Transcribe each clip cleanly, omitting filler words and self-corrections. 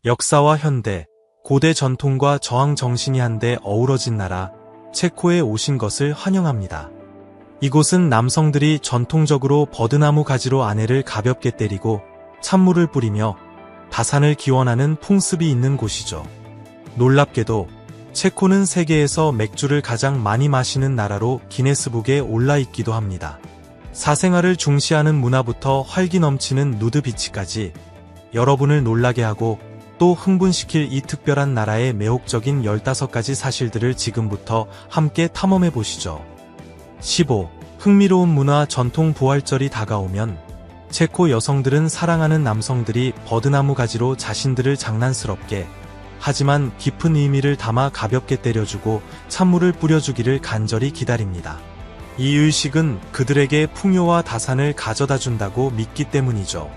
역사와 현대, 고대 전통과 저항 정신이 한데 어우러진 나라, 체코에 오신 것을 환영합니다. 이곳은 남성들이 전통적으로 버드나무 가지로 아내를 가볍게 때리고 찬물을 뿌리며 다산을 기원하는 풍습이 있는 곳이죠. 놀랍게도 체코는 세계에서 맥주를 가장 많이 마시는 나라로 기네스북에 올라있기도 합니다. 사생활을 중시하는 문화부터 활기 넘치는 누드 비치까지 여러분을 놀라게 하고 또 흥분시킬 이 특별한 나라의 매혹적인 15가지 사실들을 지금부터 함께 탐험해 보시죠. 15. 흥미로운 문화 전통 부활절이 다가오면 체코 여성들은 사랑하는 남성들이 버드나무 가지로 자신들을 장난스럽게 하지만 깊은 의미를 담아 가볍게 때려주고 찬물을 뿌려주기를 간절히 기다립니다. 이 의식은 그들에게 풍요와 다산을 가져다 준다고 믿기 때문이죠.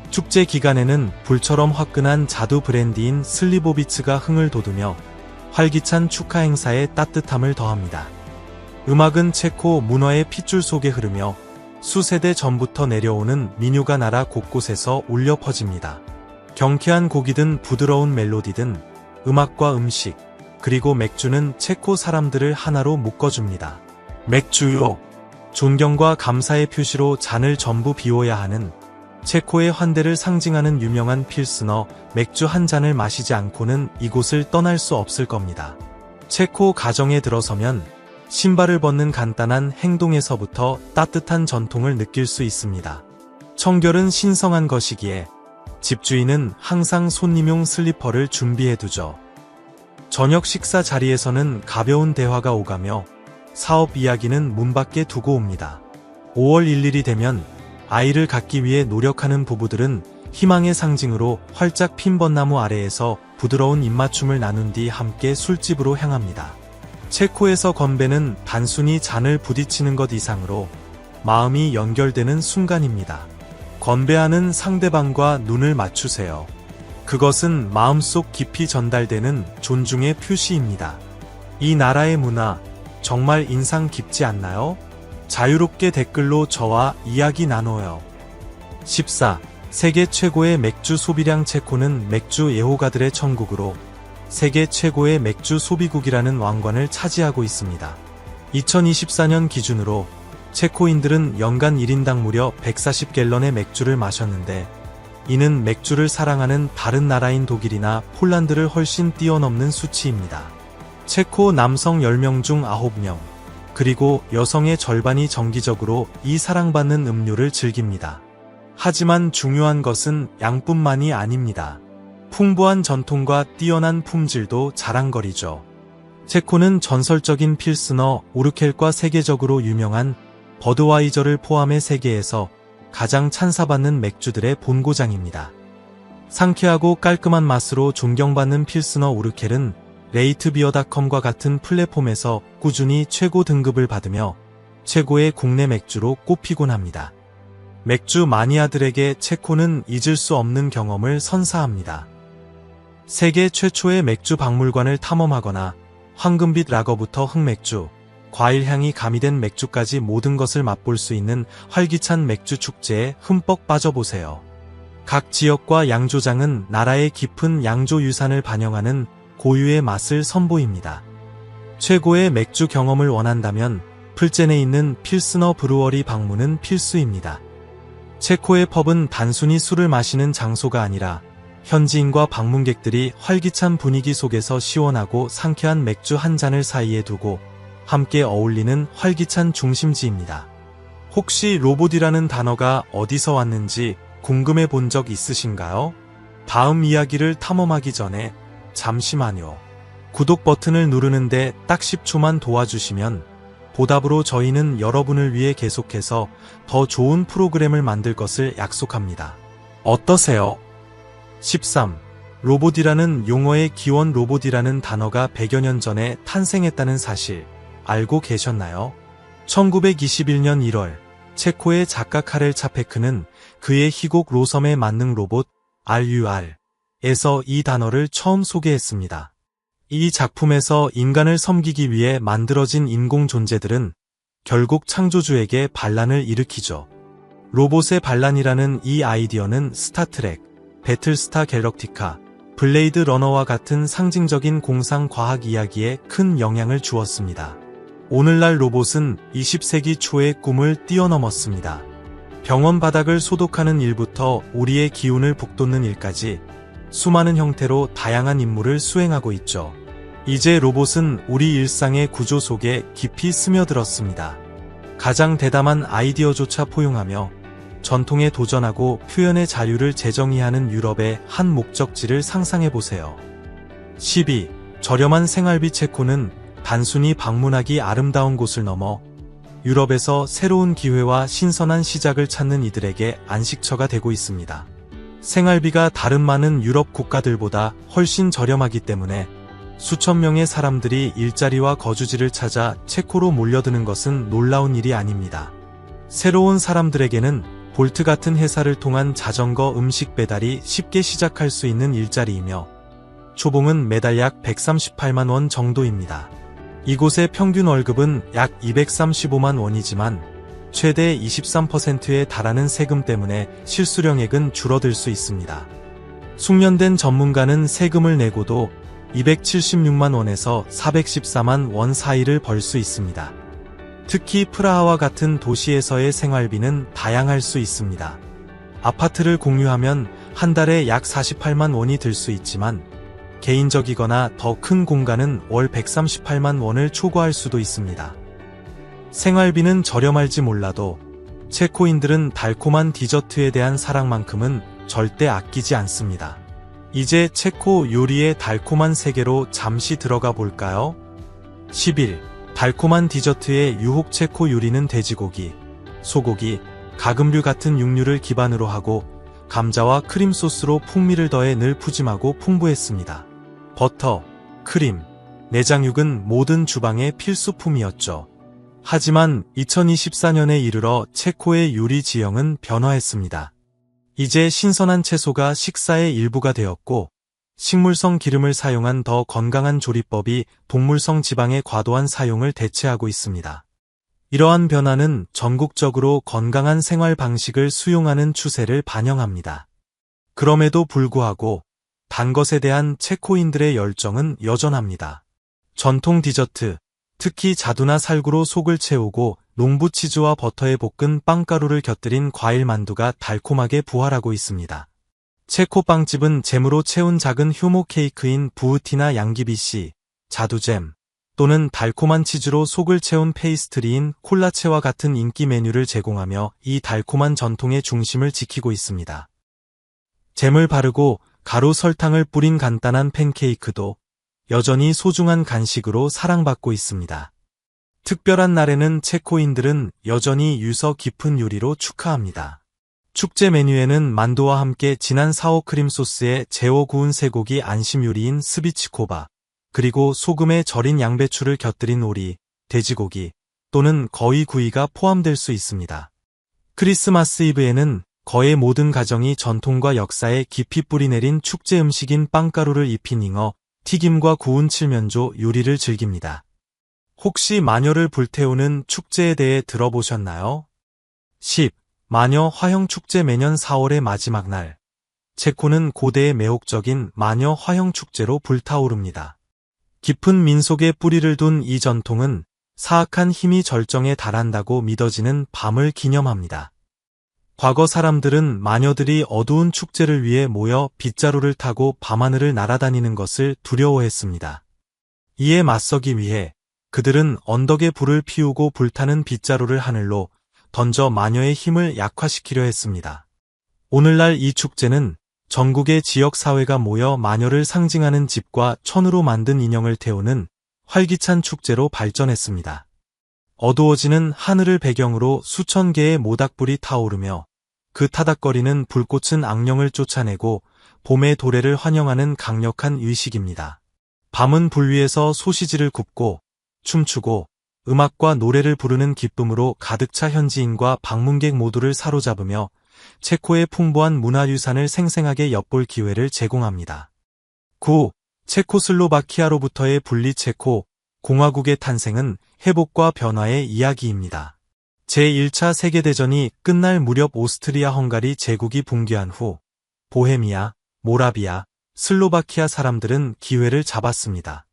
축제 기간에는 불처럼 화끈한 자두 브랜디인 슬리보비츠가 흥을 돋우며 활기찬 축하 행사에 따뜻함을 더합니다. 음악은 체코 문화의 핏줄 속에 흐르며 수세대 전부터 내려오는 민요가 나라 곳곳에서 울려 퍼집니다. 경쾌한 곡이든 부드러운 멜로디든 음악과 음식, 그리고 맥주는 체코 사람들을 하나로 묶어줍니다. 맥주요. 존경과 감사의 표시로 잔을 전부 비워야 하는 체코의 환대를 상징하는 유명한 필스너 맥주 한 잔을 마시지 않고는 이곳을 떠날 수 없을 겁니다. 체코 가정에 들어서면 신발을 벗는 간단한 행동에서부터 따뜻한 전통을 느낄 수 있습니다. 청결은 신성한 것이기에 집주인은 항상 손님용 슬리퍼를 준비해두죠. 저녁 식사 자리에서는 가벼운 대화가 오가며 사업 이야기는 문 밖에 두고 옵니다. 5월 1일이 되면 아이를 갖기 위해 노력하는 부부들은 희망의 상징으로 활짝 핀 벚나무 아래에서 부드러운 입맞춤을 나눈 뒤 함께 술집으로 향합니다. 체코에서 건배는 단순히 잔을 부딪히는 것 이상으로 마음이 연결되는 순간입니다. 건배하는 상대방과 눈을 맞추세요. 그것은 마음속 깊이 전달되는 존중의 표시입니다. 이 나라의 문화, 정말 인상 깊지 않나요? 자유롭게 댓글로 저와 이야기 나눠요. 14. 세계 최고의 맥주 소비량. 체코는 맥주 애호가들의 천국으로 세계 최고의 맥주 소비국이라는 왕관을 차지하고 있습니다. 2024년 기준으로 체코인들은 연간 1인당 무려 140갤런의 맥주를 마셨는데 이는 맥주를 사랑하는 다른 나라인 독일이나 폴란드를 훨씬 뛰어넘는 수치입니다. 체코 남성 10명 중 9명, 그리고 여성의 절반이 정기적으로 이 사랑받는 음료를 즐깁니다. 하지만 중요한 것은 양뿐만이 아닙니다. 풍부한 전통과 뛰어난 품질도 자랑거리죠. 체코는 전설적인 필스너 우르켈과 세계적으로 유명한 버드와이저를 포함해 세계에서 가장 찬사받는 맥주들의 본고장입니다. 상쾌하고 깔끔한 맛으로 존경받는 필스너 우르켈은 레이트비어닷컴과 같은 플랫폼에서 꾸준히 최고 등급을 받으며 최고의 국내 맥주로 꼽히곤 합니다. 맥주 마니아들에게 체코는 잊을 수 없는 경험을 선사합니다. 세계 최초의 맥주 박물관을 탐험하거나 황금빛 라거부터 흑맥주, 과일향이 가미된 맥주까지 모든 것을 맛볼 수 있는 활기찬 맥주 축제에 흠뻑 빠져보세요. 각 지역과 양조장은 나라의 깊은 양조 유산을 반영하는 고유의 맛을 선보입니다. 최고의 맥주 경험을 원한다면 풀젠에 있는 필스너 브루어리 방문은 필수입니다. 체코의 펍은 단순히 술을 마시는 장소가 아니라 현지인과 방문객들이 활기찬 분위기 속에서 시원하고 상쾌한 맥주 한 잔을 사이에 두고 함께 어울리는 활기찬 중심지입니다. 혹시 로봇이라는 단어가 어디서 왔는지 궁금해 본 적 있으신가요? 다음 이야기를 탐험하기 전에 잠시만요. 구독 버튼을 누르는데 딱 10초만 도와주시면 보답으로 저희는 여러분을 위해 계속해서 더 좋은 프로그램을 만들 것을 약속합니다. 어떠세요? 13. 로봇이라는 용어의 기원. 로봇이라는 단어가 100여 년 전에 탄생했다는 사실 알고 계셨나요? 1921년 1월 체코의 작가 카렐 차페크는 그의 희곡 로섬의 만능 로봇 RUR에서 이 단어를 처음 소개했습니다. 이 작품에서 인간을 섬기기 위해 만들어진 인공 존재들은 결국 창조주에게 반란을 일으키죠. 로봇의 반란이라는 이 아이디어는 스타트렉, 배틀스타 갤럭티카, 블레이드 러너와 같은 상징적인 공상 과학 이야기에 큰 영향을 주었습니다. 오늘날 로봇은 20세기 초의 꿈을 뛰어넘었습니다. 병원 바닥을 소독하는 일부터 우리의 기운을 북돋는 일까지 수많은 형태로 다양한 임무를 수행하고 있죠. 이제 로봇은 우리 일상의 구조 속에 깊이 스며들었습니다. 가장 대담한 아이디어조차 포용하며 전통에 도전하고 표현의 자유를 재정의하는 유럽의 한 목적지를 상상해보세요. 12. 저렴한 생활비 체코는 단순히 방문하기 아름다운 곳을 넘어 유럽에서 새로운 기회와 신선한 시작을 찾는 이들에게 안식처가 되고 있습니다. 생활비가 다른 많은 유럽 국가들보다 훨씬 저렴하기 때문에 수천 명의 사람들이 일자리와 거주지를 찾아 체코로 몰려드는 것은 놀라운 일이 아닙니다. 새로운 사람들에게는 볼트 같은 회사를 통한 자전거 음식 배달이 쉽게 시작할 수 있는 일자리이며 초봉은 매달 약 138만 원 정도입니다. 이곳의 평균 월급은 약 235만 원이지만 최대 23%에 달하는 세금 때문에 실수령액은 줄어들 수 있습니다. 숙련된 전문가는 세금을 내고도 276만 원에서 414만 원 사이를 벌 수 있습니다. 특히 프라하와 같은 도시에서의 생활비는 다양할 수 있습니다. 아파트를 공유하면 한 달에 약 48만 원이 들 수 있지만 개인적이거나 더 큰 공간은 월 138만 원을 초과할 수도 있습니다. 생활비는 저렴할지 몰라도 체코인들은 달콤한 디저트에 대한 사랑만큼은 절대 아끼지 않습니다. 이제 체코 요리의 달콤한 세계로 잠시 들어가 볼까요? 11. 달콤한 디저트의 유혹. 체코 요리는 돼지고기, 소고기, 가금류 같은 육류를 기반으로 하고 감자와 크림 소스로 풍미를 더해 늘 푸짐하고 풍부했습니다. 버터, 크림, 내장육은 모든 주방의 필수품이었죠. 하지만 2024년에 이르러 체코의 요리 지형은 변화했습니다. 이제 신선한 채소가 식사의 일부가 되었고 식물성 기름을 사용한 더 건강한 조리법이 동물성 지방의 과도한 사용을 대체하고 있습니다. 이러한 변화는 전국적으로 건강한 생활 방식을 수용하는 추세를 반영합니다. 그럼에도 불구하고 단 것에 대한 체코인들의 열정은 여전합니다. 전통 디저트, 특히 자두나 살구로 속을 채우고 농부 치즈와 버터에 볶은 빵가루를 곁들인 과일 만두가 달콤하게 부활하고 있습니다. 체코 빵집은 잼으로 채운 작은 효모 케이크인 부으티나 양귀비씨, 자두잼, 또는 달콤한 치즈로 속을 채운 페이스트리인 콜라체와 같은 인기 메뉴를 제공하며 이 달콤한 전통의 중심을 지키고 있습니다. 잼을 바르고 가루 설탕을 뿌린 간단한 팬케이크도 여전히 소중한 간식으로 사랑받고 있습니다. 특별한 날에는 체코인들은 여전히 유서 깊은 요리로 축하합니다. 축제 메뉴에는 만두와 함께 진한 사워 크림 소스에 재워 구운 쇠고기 안심 요리인 스비치코바, 그리고 소금에 절인 양배추를 곁들인 오리, 돼지고기 또는 거위 구이가 포함될 수 있습니다. 크리스마스 이브에는 거의 모든 가정이 전통과 역사에 깊이 뿌리내린 축제 음식인 빵가루를 입힌 잉어, 튀김과 구운 칠면조 요리를 즐깁니다. 혹시 마녀를 불태우는 축제에 대해 들어보셨나요? 10. 마녀 화형 축제. 매년 4월의 마지막 날, 체코는 고대의 매혹적인 마녀 화형 축제로 불타오릅니다. 깊은 민속에 뿌리를 둔 이 전통은 사악한 힘이 절정에 달한다고 믿어지는 밤을 기념합니다. 과거 사람들은 마녀들이 어두운 축제를 위해 모여 빗자루를 타고 밤하늘을 날아다니는 것을 두려워했습니다. 이에 맞서기 위해 그들은 언덕에 불을 피우고 불타는 빗자루를 하늘로 던져 마녀의 힘을 약화시키려 했습니다. 오늘날 이 축제는 전국의 지역사회가 모여 마녀를 상징하는 집과 천으로 만든 인형을 태우는 활기찬 축제로 발전했습니다. 어두워지는 하늘을 배경으로 수천 개의 모닥불이 타오르며 그 타닥거리는 불꽃은 악령을 쫓아내고 봄의 도래를 환영하는 강력한 의식입니다. 밤은 불 위에서 소시지를 굽고 춤추고 음악과 노래를 부르는 기쁨으로 가득 차 현지인과 방문객 모두를 사로잡으며 체코의 풍부한 문화유산을 생생하게 엿볼 기회를 제공합니다. 9. 체코슬로바키아로부터의 분리. 체코 공화국의 탄생은 회복과 변화의 이야기입니다. 제1차 세계대전이 끝날 무렵 오스트리아 헝가리 제국이 붕괴한 후 보헤미아, 모라비아, 슬로바키아 사람들은 기회를 잡았습니다.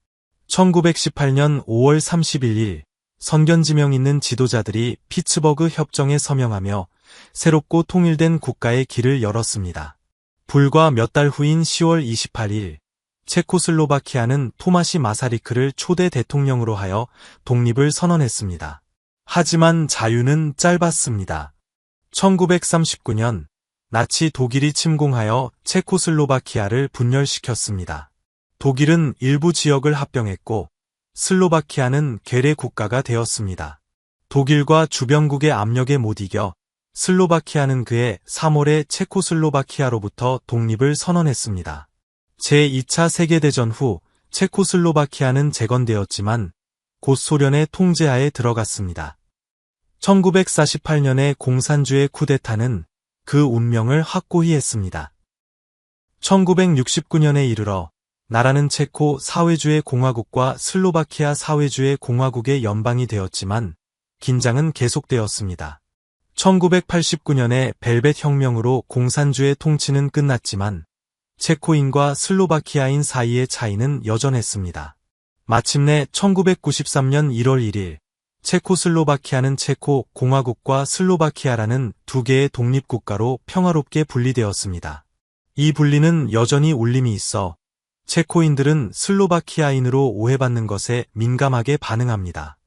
1918년 5월 31일 선견지명 있는 지도자들이 피츠버그 협정에 서명하며 새롭고 통일된 국가의 길을 열었습니다. 불과 몇 달 후인 10월 28일 체코슬로바키아는 토마시 마사리크를 초대 대통령으로 하여 독립을 선언했습니다. 하지만 자유는 짧았습니다. 1939년 나치 독일이 침공하여 체코슬로바키아를 분열시켰습니다. 독일은 일부 지역을 합병했고 슬로바키아는 괴뢰 국가가 되었습니다. 독일과 주변국의 압력에 못 이겨 슬로바키아는 그해 3월에 체코슬로바키아로부터 독립을 선언했습니다. 제2차 세계대전 후 체코슬로바키아는 재건되었지만 곧 소련의 통제하에 들어갔습니다. 1948년의 공산주의 쿠데타는 그 운명을 확고히 했습니다. 1969년에 이르러 나라는 체코 사회주의 공화국과 슬로바키아 사회주의 공화국의 연방이 되었지만 긴장은 계속되었습니다. 1989년에 벨벳 혁명으로 공산주의 통치는 끝났지만 체코인과 슬로바키아인 사이의 차이는 여전했습니다. 마침내 1993년 1월 1일 체코슬로바키아는 체코 공화국과 슬로바키아라는 두 개의 독립국가로 평화롭게 분리되었습니다. 이 분리는 여전히 울림이 있어 체코인들은 슬로바키아인으로 오해받는 것에 민감하게 반응합니다.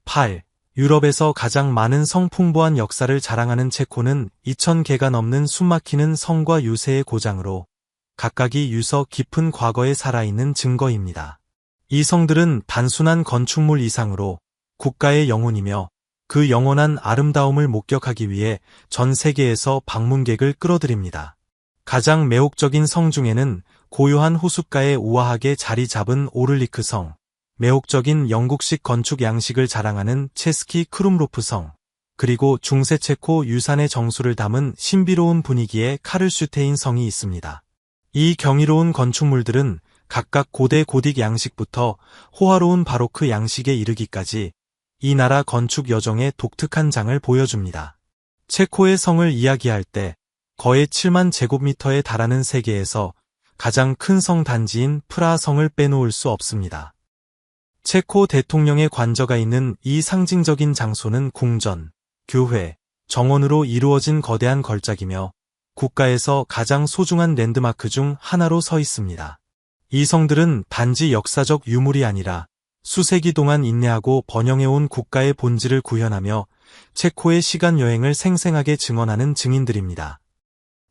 8. 유럽에서 가장 많은 성풍부한 역사를 자랑하는 체코는 2000개가 넘는 숨막히는 성과 유세의 고장으로 각각이 유서 깊은 과거에 살아있는 증거입니다. 이 성들은 단순한 건축물 이상으로 국가의 영혼이며 그 영원한 아름다움을 목격하기 위해 전 세계에서 방문객을 끌어들입니다. 가장 매혹적인 성 중에는 고요한 호숫가에 우아하게 자리 잡은 오를리크 성, 매혹적인 영국식 건축 양식을 자랑하는 체스키 크룸로프 성, 그리고 중세 체코 유산의 정수를 담은 신비로운 분위기의 카를슈테인 성이 있습니다. 이 경이로운 건축물들은 각각 고대 고딕 양식부터 호화로운 바로크 양식에 이르기까지 이 나라 건축 여정의 독특한 장을 보여줍니다. 체코의 성을 이야기할 때 거의 7만 제곱미터에 달하는 세계에서 가장 큰 성 단지인 프라하 성을 빼놓을 수 없습니다. 체코 대통령의 관저가 있는 이 상징적인 장소는 궁전, 교회, 정원으로 이루어진 거대한 걸작이며 국가에서 가장 소중한 랜드마크 중 하나로 서 있습니다. 이 성들은 단지 역사적 유물이 아니라 수세기 동안 인내하고 번영해온 국가의 본질을 구현하며 체코의 시간 여행을 생생하게 증언하는 증인들입니다.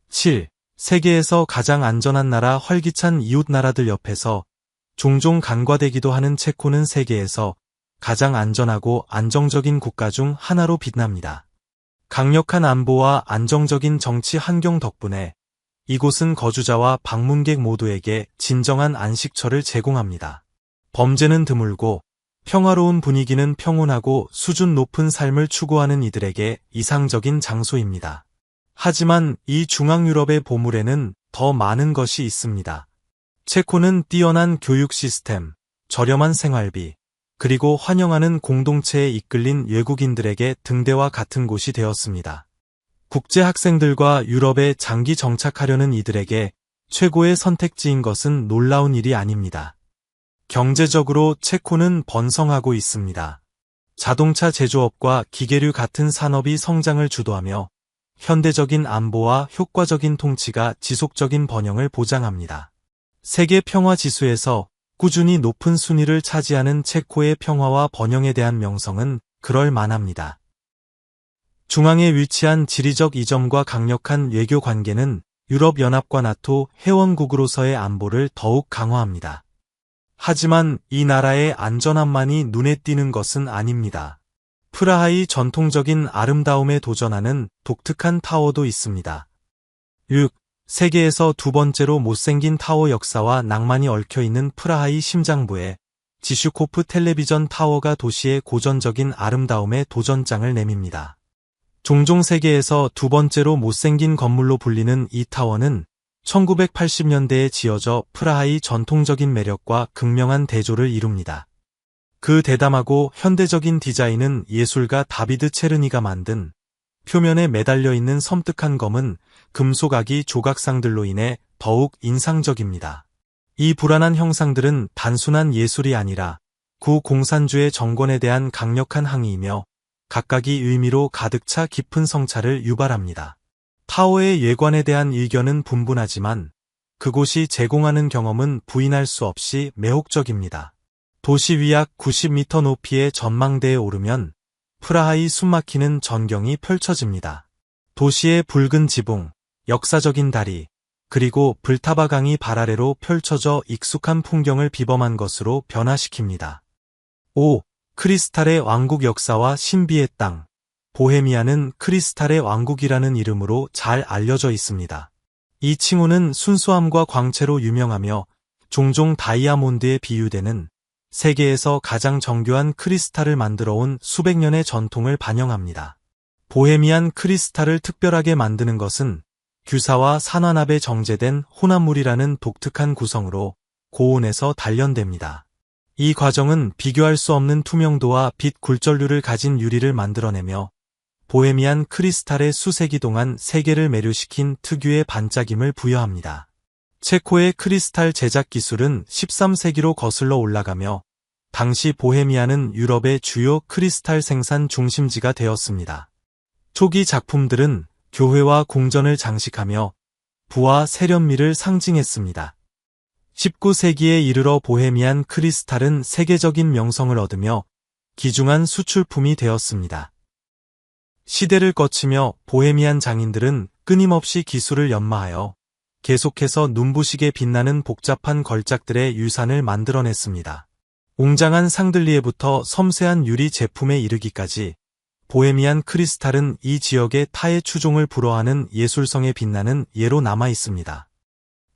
7. 세계에서 가장 안전한 나라 활기찬 이웃 나라들 옆에서 종종 간과되기도 하는 체코는 세계에서 가장 안전하고 안정적인 국가 중 하나로 빛납니다. 강력한 안보와 안정적인 정치 환경 덕분에 이곳은 거주자와 방문객 모두에게 진정한 안식처를 제공합니다. 범죄는 드물고 평화로운 분위기는 평온하고 수준 높은 삶을 추구하는 이들에게 이상적인 장소입니다. 하지만 이 중앙유럽의 보물에는 더 많은 것이 있습니다. 체코는 뛰어난 교육 시스템, 저렴한 생활비, 그리고 환영하는 공동체에 이끌린 외국인들에게 등대와 같은 곳이 되었습니다. 국제 학생들과 유럽에 장기 정착하려는 이들에게 최고의 선택지인 것은 놀라운 일이 아닙니다. 경제적으로 체코는 번성하고 있습니다. 자동차 제조업과 기계류 같은 산업이 성장을 주도하며 현대적인 안보와 효과적인 통치가 지속적인 번영을 보장합니다. 세계 평화 지수에서 꾸준히 높은 순위를 차지하는 체코의 평화와 번영에 대한 명성은 그럴 만합니다. 중앙에 위치한 지리적 이점과 강력한 외교 관계는 유럽연합과 나토 회원국으로서의 안보를 더욱 강화합니다. 하지만 이 나라의 안전함만이 눈에 띄는 것은 아닙니다. 프라하의 전통적인 아름다움에 도전하는 독특한 타워도 있습니다. 6. 세계에서 두 번째로 못생긴 타워 역사와 낭만이 얽혀있는 프라하의 심장부에 지슈코프 텔레비전 타워가 도시의 고전적인 아름다움에 도전장을 내밉니다. 종종 세계에서 두 번째로 못생긴 건물로 불리는 이 타워는 1980년대에 지어져 프라하의 전통적인 매력과 극명한 대조를 이룹니다. 그 대담하고 현대적인 디자인은 예술가 다비드 체르니가 만든 표면에 매달려 있는 섬뜩한 검은 금속아기 조각상들로 인해 더욱 인상적입니다. 이 불안한 형상들은 단순한 예술이 아니라 구공산주의 정권에 대한 강력한 항의이며 각각이 의미로 가득 차 깊은 성찰을 유발합니다. 타워의 예관에 대한 의견은 분분하지만 그곳이 제공하는 경험은 부인할 수 없이 매혹적입니다. 도시 위약 90m 높이의 전망대에 오르면 프라하의 숨막히는 전경이 펼쳐집니다. 도시의 붉은 지붕, 역사적인 다리, 그리고 블타바 강이 발 아래로 펼쳐져 익숙한 풍경을 비범한 것으로 변화시킵니다. 5. 크리스탈의 왕국 역사와 신비의 땅. 보헤미아는 크리스탈의 왕국이라는 이름으로 잘 알려져 있습니다. 이 칭호는 순수함과 광채로 유명하며 종종 다이아몬드에 비유되는 세계에서 가장 정교한 크리스탈을 만들어 온 수백 년의 전통을 반영합니다. 보헤미안 크리스탈을 특별하게 만드는 것은 규사와 산화납에 정제된 혼합물이라는 독특한 구성으로 고온에서 단련됩니다. 이 과정은 비교할 수 없는 투명도와 빛 굴절률을 가진 유리를 만들어내며 보헤미안 크리스탈의 수세기 동안 세계를 매료시킨 특유의 반짝임을 부여합니다. 체코의 크리스탈 제작 기술은 13세기로 거슬러 올라가며 당시 보헤미아는 유럽의 주요 크리스탈 생산 중심지가 되었습니다. 초기 작품들은 교회와 궁전을 장식하며 부와 세련미를 상징했습니다. 19세기에 이르러 보헤미안 크리스탈은 세계적인 명성을 얻으며 귀중한 수출품이 되었습니다. 시대를 거치며 보헤미안 장인들은 끊임없이 기술을 연마하여 계속해서 눈부시게 빛나는 복잡한 걸작들의 유산을 만들어냈습니다. 웅장한 샹들리에부터 섬세한 유리 제품에 이르기까지 보헤미안 크리스탈은 이 지역의 타의 추종을 불허하는 예술성에 빛나는 예로 남아 있습니다.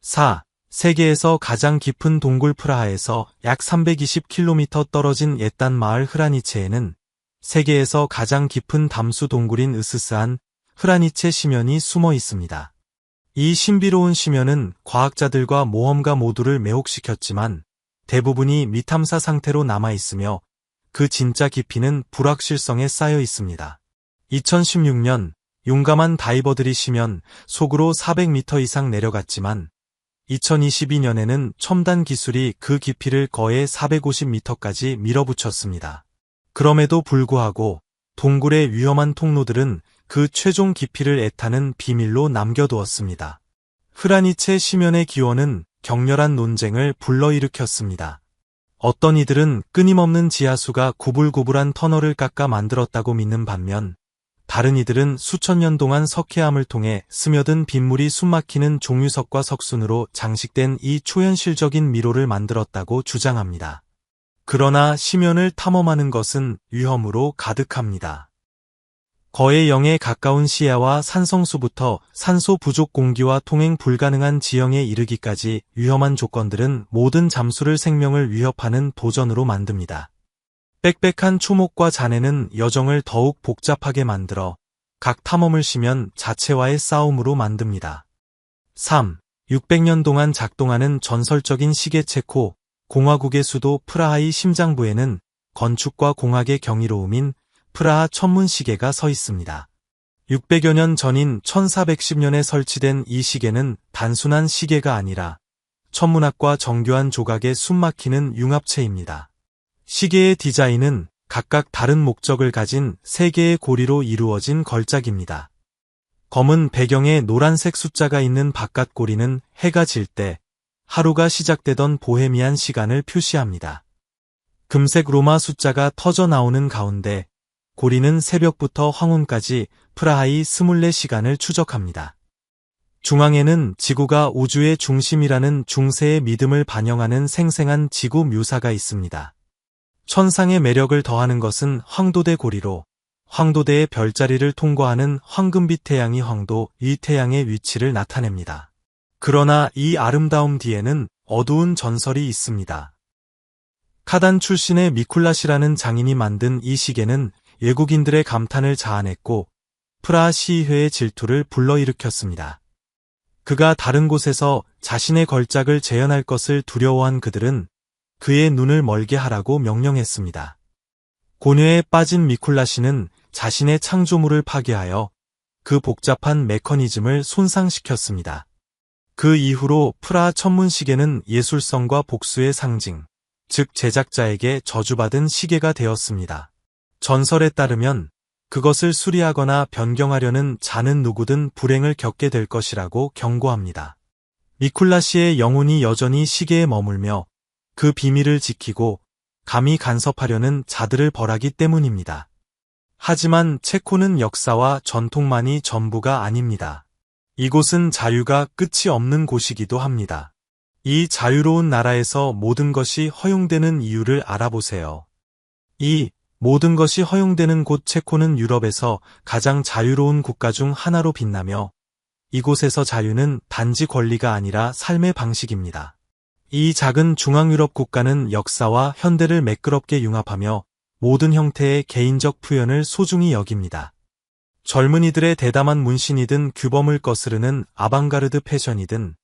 4. 세계에서 가장 깊은 동굴 프라하에서 약 320km 떨어진 옛단 마을 흐라니체에는 세계에서 가장 깊은 담수 동굴인 으스스한 흐라니체 심연이 숨어 있습니다. 이 신비로운 심연은 과학자들과 모험가 모두를 매혹시켰지만 대부분이 미탐사 상태로 남아있으며 그 진짜 깊이는 불확실성에 쌓여 있습니다. 2016년 용감한 다이버들이 심연 속으로 400m 이상 내려갔지만 2022년에는 첨단 기술이 그 깊이를 거의 450m까지 밀어붙였습니다. 그럼에도 불구하고 동굴의 위험한 통로들은 그 최종 깊이를 애타는 비밀로 남겨두었습니다. 흐라니체 심연의 기원은 격렬한 논쟁을 불러일으켰습니다. 어떤 이들은 끊임없는 지하수가 구불구불한 터널을 깎아 만들었다고 믿는 반면 다른 이들은 수천 년 동안 석회암을 통해 스며든 빗물이 숨막히는 종유석과 석순으로 장식된 이 초현실적인 미로를 만들었다고 주장합니다. 그러나 심연을 탐험하는 것은 위험으로 가득합니다. 거의 0에 가까운 시야와 산성수부터 산소 부족 공기와 통행 불가능한 지형에 이르기까지 위험한 조건들은 모든 잠수를 생명을 위협하는 도전으로 만듭니다. 빽빽한 초목과 잔해는 여정을 더욱 복잡하게 만들어 각 탐험을 시면 자체와의 싸움으로 만듭니다. 3. 600년 동안 작동하는 전설적인 시계 체코 공화국의 수도 프라하의 심장부에는 건축과 공학의 경이로움인 프라하 천문 시계가 서 있습니다. 600여 년 전인 1410년에 설치된 이 시계는 단순한 시계가 아니라 천문학과 정교한 조각의 숨막히는 융합체입니다. 시계의 디자인은 각각 다른 목적을 가진 3개의 고리로 이루어진 걸작입니다. 검은 배경에 노란색 숫자가 있는 바깥 고리는 해가 질 때 하루가 시작되던 보헤미안 시간을 표시합니다. 금색 로마 숫자가 터져 나오는 가운데 고리는 새벽부터 황혼까지 프라하의 24시간을 추적합니다. 중앙에는 지구가 우주의 중심이라는 중세의 믿음을 반영하는 생생한 지구 묘사가 있습니다. 천상의 매력을 더하는 것은 황도대 고리로 황도대의 별자리를 통과하는 황금빛 태양이 황도 이 태양의 위치를 나타냅니다. 그러나 이 아름다움 뒤에는 어두운 전설이 있습니다. 카단 출신의 미쿨라시라는 장인이 만든 이 시계는 외국인들의 감탄을 자아냈고 프라하 시의회의 질투를 불러일으켰습니다. 그가 다른 곳에서 자신의 걸작을 재현할 것을 두려워한 그들은 그의 눈을 멀게 하라고 명령했습니다. 고뇌에 빠진 미쿨라시는 자신의 창조물을 파괴하여 그 복잡한 메커니즘을 손상시켰습니다. 그 이후로 프라하 천문시계는 예술성과 복수의 상징, 즉 제작자에게 저주받은 시계가 되었습니다. 전설에 따르면 그것을 수리하거나 변경하려는 자는 누구든 불행을 겪게 될 것이라고 경고합니다. 미쿨라 씨의 영혼이 여전히 시계에 머물며 그 비밀을 지키고 감히 간섭하려는 자들을 벌하기 때문입니다. 하지만 체코는 역사와 전통만이 전부가 아닙니다. 이곳은 자유가 끝이 없는 곳이기도 합니다. 이 자유로운 나라에서 모든 것이 허용되는 이유를 알아보세요. 이 모든 것이 허용되는 곳 체코는 유럽에서 가장 자유로운 국가 중 하나로 빛나며 이곳에서 자유는 단지 권리가 아니라 삶의 방식입니다. 이 작은 중앙유럽 국가는 역사와 현대를 매끄럽게 융합하며 모든 형태의 개인적 표현을 소중히 여깁니다. 젊은이들의 대담한 문신이든 규범을 거스르는 아방가르드 패션이든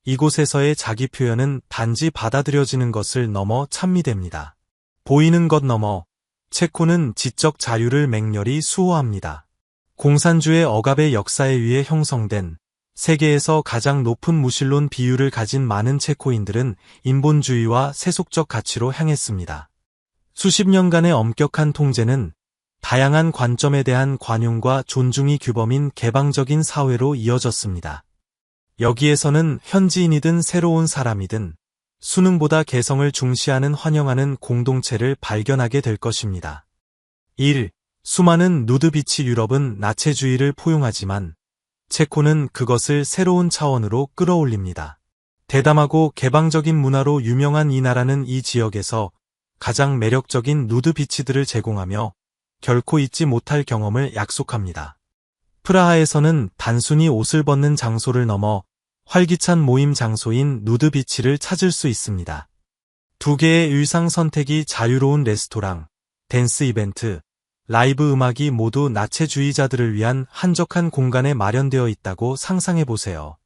이곳에서의 자기 표현은 단지 받아들여지는 것을 넘어 찬미됩니다. 보이는 것 넘어 체코는 지적 자유를 맹렬히 수호합니다. 공산주의 억압의 역사에 의해 형성된 세계에서 가장 높은 무신론 비율을 가진 많은 체코인들은 인본주의와 세속적 가치로 향했습니다. 수십 년간의 엄격한 통제는 다양한 관점에 대한 관용과 존중이 규범인 개방적인 사회로 이어졌습니다. 여기에서는 현지인이든 새로운 사람이든 수능보다 개성을 중시하는 환영하는 공동체를 발견하게 될 것입니다. 1. 수많은 누드비치 유럽은 나체주의를 포용하지만 체코는 그것을 새로운 차원으로 끌어올립니다. 대담하고 개방적인 문화로 유명한 이 나라는 이 지역에서 가장 매력적인 누드비치들을 제공하며 결코 잊지 못할 경험을 약속합니다. 프라하에서는 단순히 옷을 벗는 장소를 넘어 활기찬 모임 장소인 누드비치를 찾을 수 있습니다. 두 개의 의상 선택이 자유로운 레스토랑, 댄스 이벤트, 라이브 음악이 모두 나체주의자들을 위한 한적한 공간에 마련되어 있다고 상상해보세요.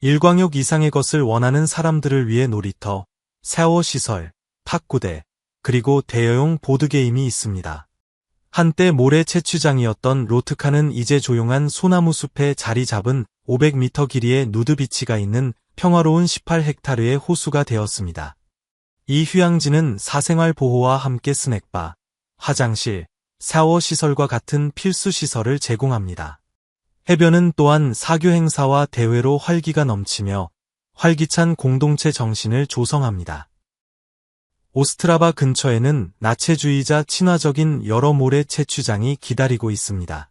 일광욕 이상의 것을 원하는 사람들을 위해 놀이터, 샤워 시설, 탁구대, 그리고 대여용 보드게임이 있습니다. 한때 모래 채취장이었던 로트카는 이제 조용한 소나무 숲에 자리 잡은 500m 길이의 누드비치가 있는 평화로운 18헥타르의 호수가 되었습니다. 이 휴양지는 사생활 보호와 함께 스낵바, 화장실, 샤워 시설과 같은 필수 시설을 제공합니다. 해변은 또한 사교 행사와 대회로 활기가 넘치며 활기찬 공동체 정신을 조성합니다. 오스트라바 근처에는 나체주의자 친화적인 여러 모래 채취장이 기다리고 있습니다.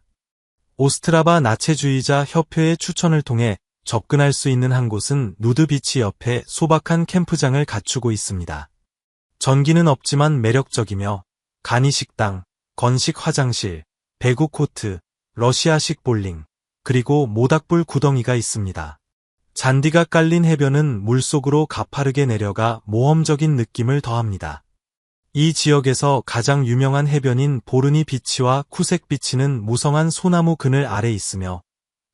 오스트라바 나체주의자 협회의 추천을 통해 접근할 수 있는 한 곳은 누드비치 옆에 소박한 캠프장을 갖추고 있습니다. 전기는 없지만 매력적이며 간이식당, 건식 화장실, 배구 코트, 러시아식 볼링, 그리고 모닥불 구덩이가 있습니다. 잔디가 깔린 해변은 물속으로 가파르게 내려가 모험적인 느낌을 더합니다. 이 지역에서 가장 유명한 해변인 보르니 비치와 쿠색 비치는 무성한 소나무 그늘 아래 있으며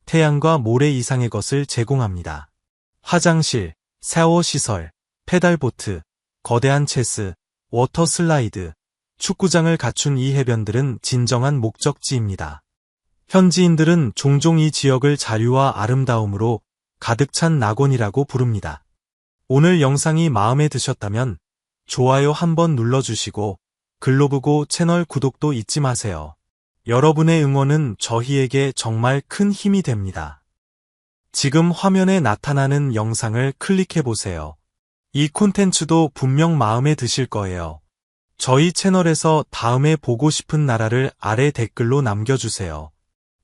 태양과 모래 이상의 것을 제공합니다. 화장실, 샤워 시설, 페달보트, 거대한 체스, 워터 슬라이드, 축구장을 갖춘 이 해변들은 진정한 목적지입니다. 현지인들은 종종 이 지역을 자유와 아름다움으로 가득 찬 낙원이라고 부릅니다. 오늘 영상이 마음에 드셨다면 좋아요 한번 눌러주시고 글로브고 채널 구독도 잊지 마세요. 여러분의 응원은 저희에게 정말 큰 힘이 됩니다. 지금 화면에 나타나는 영상을 클릭해보세요. 이 콘텐츠도 분명 마음에 드실 거예요. 저희 채널에서 다음에 보고 싶은 나라를 아래 댓글로 남겨주세요.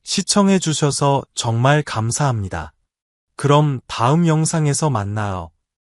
시청해주셔서 정말 감사합니다. 그럼 다음 영상에서 만나요.